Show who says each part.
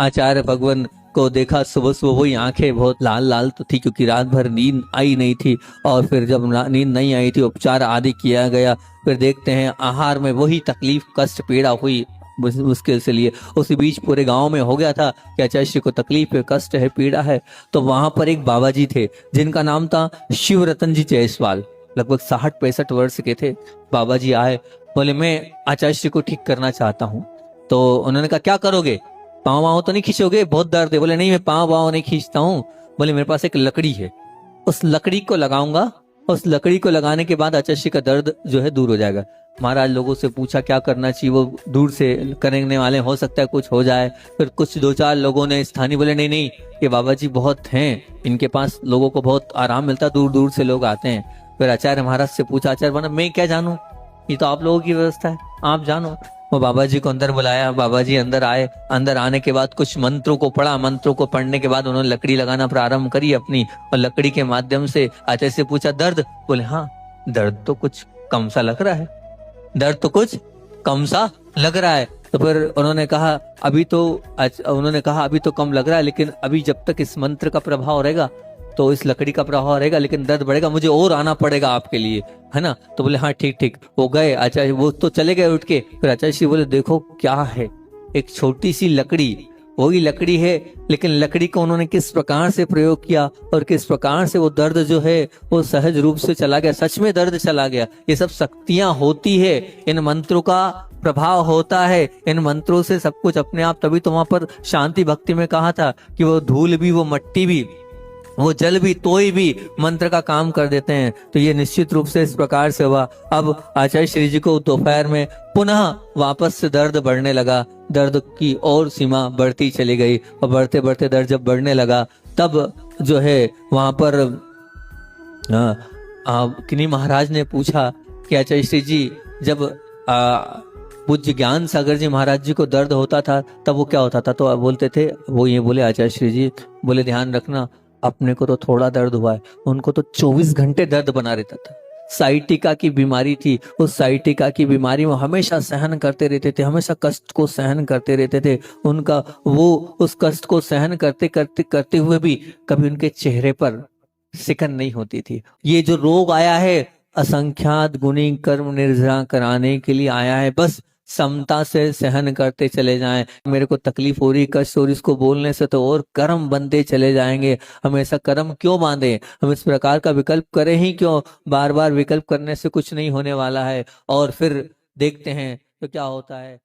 Speaker 1: आचार्य भगवान को देखा सुबह सुबह, वही आंखें बहुत लाल लाल तो थी क्योंकि रात भर नींद आई नहीं थी। और फिर जब नींद नहीं आई थी, उपचार आदि किया गया, फिर देखते हैं आहार में वही तकलीफ कष्ट पीड़ा हुई मुश्किल से लिए। उसी बीच पूरे गांव में हो गया था कि आचार्य श्री को तकलीफ है, कष्ट है, पीड़ा है। तो वहां पर एक बाबा जी थे जिनका नाम था शिव रतन जी जायसवाल, लगभग 60-65 वर्ष के थे। बाबा जी आए, बोले मैं आचार्य श्री को ठीक करना चाहता हूँ। तो उन्होंने कहा क्या करोगे, पाँव वाँव तो नहीं खींचोगे, बहुत दर्द है। बोले नहीं, मैं पाँव वाँव नहीं खींचता हूँ। बोले मेरे पास एक लकड़ी है, उस लकड़ी को लगाऊंगा, उस लकड़ी को लगाने के बाद आचार्य श्री का दर्द जो है दूर हो जाएगा। महाराज लोगों से पूछा क्या करना चाहिए, वो दूर से करने वाले, हो सकता है कुछ हो जाए। फिर कुछ 2-4 लोगों ने स्थानीय बोले नहीं नहीं, ये बाबा जी बहुत हैं, इनके पास लोगों को बहुत आराम मिलता है, दूर दूर से लोग आते हैं। फिर आचार्य महाराज से पूछा, आचार्य बना मैं क्या जानूं, ये तो आप लोगों की व्यवस्था है, आप जानो। वो बाबा जी को अंदर बुलाया, बाबा जी अंदर आए। अंदर आने के बाद कुछ मंत्रों को पढ़ा, मंत्रों को पढ़ने के बाद उन्होंने लकड़ी लगाना प्रारंभ करी अपनी, और लकड़ी के माध्यम से आचार्य से पूछा दर्द, बोले हाँ दर्द तो कुछ कम सा लग रहा है, दर्द तो कुछ कम सा लग रहा है। तो फिर उन्होंने कहा उन्होंने कहा अभी तो कम लग रहा है, लेकिन अभी जब तक इस मंत्र का प्रभाव रहेगा, तो इस लकड़ी का प्रभाव रहेगा, लेकिन दर्द बढ़ेगा, मुझे और आना पड़ेगा आपके लिए, है ना। तो बोले हाँ ठीक ठीक। वो गए आचार्य, वो तो चले गए उठ के। फिर आचार्य श्री बोले देखो क्या है, एक छोटी सी लकड़ी, वही लकड़ी है, लेकिन लकड़ी को उन्होंने किस प्रकार से प्रयोग किया और किस प्रकार से वो दर्द जो है वो सहज रूप से चला गया, सच में दर्द चला गया। ये सब शक्तियां होती है, इन मंत्रों का प्रभाव होता है, इन मंत्रों से सब कुछ अपने आप। तभी तो वहां पर शांति भक्ति में कहा था कि वो धूल भी, वो मट्टी भी, वो जल भी, तोय भी मंत्र का काम कर देते हैं। तो ये निश्चित रूप से इस प्रकार से हुआ। अब आचार्य श्री जी को दोपहर में पुनः वापस से दर्द बढ़ने लगा, दर्द की और सीमा बढ़ती चली गई, और बढ़ते बढ़ते दर्द जब बढ़ने लगा, तब जो है वहां पर किन्हीं महाराज ने पूछा कि आचार्य श्री जी, जब पूज्य ज्ञान सागर जी महाराज जी को दर्द होता था तब वो क्या होता था, तो बोलते थे, वो ये बोले आचार्य श्री जी बोले ध्यान रखना, अपने को तो थोड़ा दर्द हुआ है, उनको तो 24 घंटे दर्द बना रहता था। साइटिका की बीमारी थी, उस साइटिका की बीमारी में हमेशा सहन करते रहते थे, हमेशा कष्ट को सहन करते रहते थे। उनका वो उस कष्ट को सहन करते करते करते हुए भी कभी उनके चेहरे पर सिकन नहीं होती थी। ये जो रोग आया है असंख्यात गुणी कर्म निर्जरा कराने के लिए आया है, बस समता से सहन करते चले जाएं। मेरे को तकलीफ हो रही, कष्ट हो रही, इसको बोलने से तो और कर्म बनते चले जाएंगे। हम ऐसा कर्म क्यों बांधे, हम इस प्रकार का विकल्प करें ही क्यों, बार बार विकल्प करने से कुछ नहीं होने वाला है। और फिर देखते हैं तो क्या होता है।